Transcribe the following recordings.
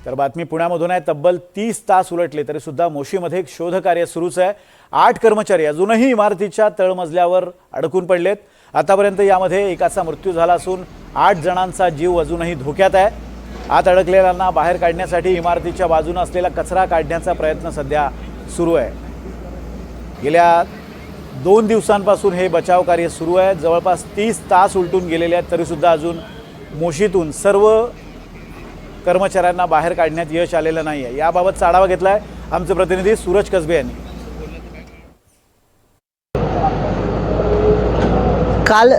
तर बातमी पुण्यामधून आहे। तब्बल 30 तास उलटले तरी सुद्धा मोशीमध्ये शोधकार्य सुरूच आहे। 8 कर्मचारी अजूनही इमारतीच्या तळमजल्यावर अडकून पडलेत। आतापर्यंत यामध्ये एकाचा मृत्यू झाला असून 8 जणांचा जीव अजूनही धोक्यात आहे। आत अडकलेल्यांना बाहेर काढण्यासाठी इमारतीच्या बाजूने असलेला कचरा काढण्याचा प्रयत्न सध्या सुरू आहे। गेल्या 2 दिवसांपासून हे बचाव कार्य सुरू आहे। जवळपास 30 तास उलटून गेलेले आहेत तरी सुद्धा अजून मोशीतून सर्व कर्मचाऱ्यांना बाहेर काढण्यात यश आलेलं नाहीये। याबाबतचा आढावा घेतलाय आमचे प्रतिनिधी सूरज कसबे यांनी। काल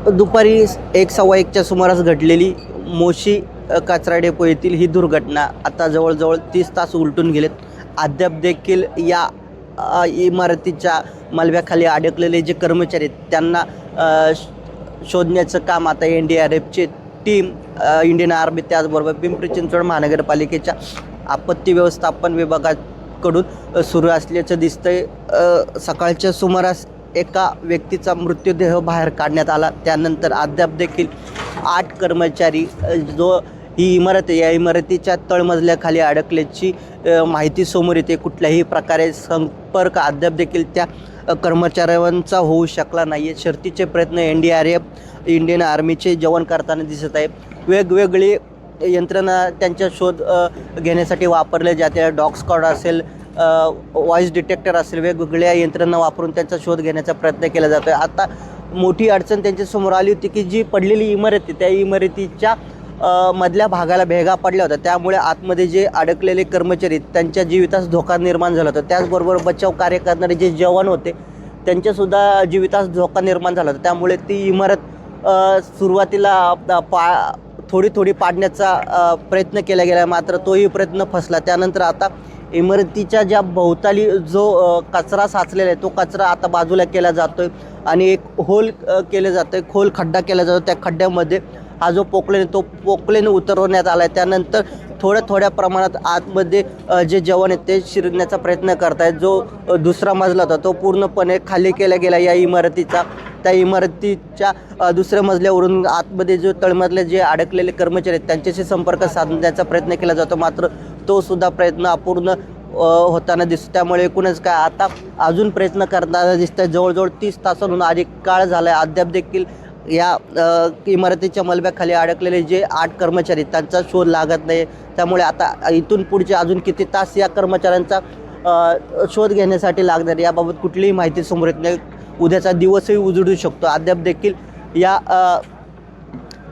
दुपारी 1:15च्या सुमारास घडलेली मोशी कचरा डेपो येथील ही दुर्घटना आता जवळजवळ 30 तास उलटून गेलेत। अद्याप देखील या इमारतीच्या मलब्याखाली अडकलेले जे कर्मचारी आहेत त्यांना शोधण्याचं काम आता NDRFची टीम, इंडियन आर्मी, त्याचबरोबर पिंपरी चिंचवड महानगरपालिकेच्या आपत्ती व्यवस्थापन विभागाकडून सुरू असल्याचं दिसतंय। सकाळच्या सुमारास एका व्यक्तीचा मृतदेह बाहेर काढण्यात आला। त्यानंतर अद्याप देखील 8 कर्मचारी जो ही इमारत आहे या इमारतीच्या तळमजल्याखाली अडकल्याची माहिती समोर येते। कुठल्याही प्रकारे संपर्क अद्याप देखील त्या कर्मचाऱ्यांचा होऊ शकला नाही आहे। शर्थीचे प्रयत्न NDRF, इंडियन आर्मीचे जवान करताना दिसत आहे। वेगवेगळी यंत्रणा त्यांचा शोध घेण्यासाठी वापरले जाते। डॉग स्क्वॉड असेल, व्हॉइस डिटेक्टर असेल, वेगवेगळ्या यंत्रणा वापरून त्यांचा शोध घेण्याचा प्रयत्न केला जातो आहे। आता मोठी अडचण त्यांच्यासमोर आली होती की जी पडलेली इमारत आहे त्या इमारतीच्या मधल्या भागाला भेगा पडल्या होत्या। त्यामुळे आतमध्ये जे अडकलेले कर्मचारी त्यांच्या जीवितास धोका निर्माण झाला होता। त्याचबरोबर बचाव कार्य करणारे जे जवान होते त्यांच्यासुद्धा जीवितास धोका निर्माण झाला होता। त्यामुळे ती इमारत सुरुवातीला थोडी पाडण्याचा प्रयत्न केला गेला, मात्र तोही प्रयत्न फसला। त्यानंतर आता इमारतीच्या ज्या भोवताली जो कचरा साचलेला आहे तो कचरा आता बाजूला केला जातो आहे आणि एक होल केलं जातं आहे, खोल खड्डा केला जातो। त्या खड्ड्यामध्ये हा जो पोकलेन तो पोकलेन उतरवण्यात आला आहे। त्यानंतर थोड्या प्रमाणात आतमध्ये जे जवान आहेत ते शिरण्याचा प्रयत्न करत आहेत। जो दुसरा मजला होता तो पूर्णपणे खाली केला गेला या इमारतीचा। त्या इमारतीच्या दुसऱ्या मजल्यावरून आतमध्ये जो तळमजले जे अडकलेले कर्मचारी आहेत त्यांच्याशी संपर्क साधण्याचा प्रयत्न केला जातो, मात्र तो सुद्धा प्रयत्न अपूर्ण होताना दिसतो। त्यामुळे एकूणच काय आता अजून प्रयत्न करताना दिसत आहे। जवळजवळ 30 तासांहून अधिक काळ झाला आहे, अद्याप देखील या इमारतीच्या मलब्याखाली अडकलेले जे 8 कर्मचारी त्यांचा शोध लागत नाही। त्यामुळे आता इथून पुढचे अजून किती तास या कर्मचाऱ्यांचा शोध घेण्यासाठी लागणार याबाबत कुठलीही माहिती समोर येत नाही। उद्याचा दिवसही उजडू शकतो। अद्याप देखील या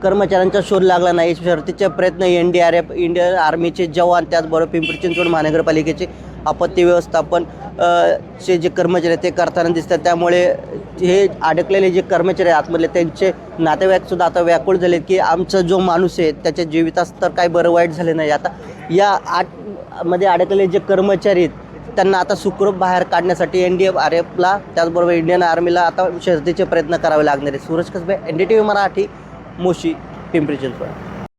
कर्मचाऱ्यांचा शोध लागला नाही। शर्थीचे प्रयत्न NDRF, इंडियन आर्मीचे जवान, त्याचबरोबर पिंपरी चिंचवड महानगरपालिकेचे आपत्ती व्यवस्थापन चे जे कर्मचारी ते करताना दिसतात। त्यामुळे हे अडकलेले जे कर्मचारी आतमधले त्यांचे नातेवाईकसुद्धा आता व्याकुळ झाले की आमचा जो माणूस आहे त्याच्या जीवितास तर काय बरं वाईट झाले नाही। आता या 8 मध्ये अडकलेले जे कर्मचारी आहेत त्यांना आता सुखरूप बाहेर काढण्यासाठी NDRFला त्याचबरोबर इंडियन आर्मीला आता शर्थीचे प्रयत्न करावे लागणार आहे। सूरज कसबे, NDTV मराठी, मोशी, पिंपरी चिंचवड।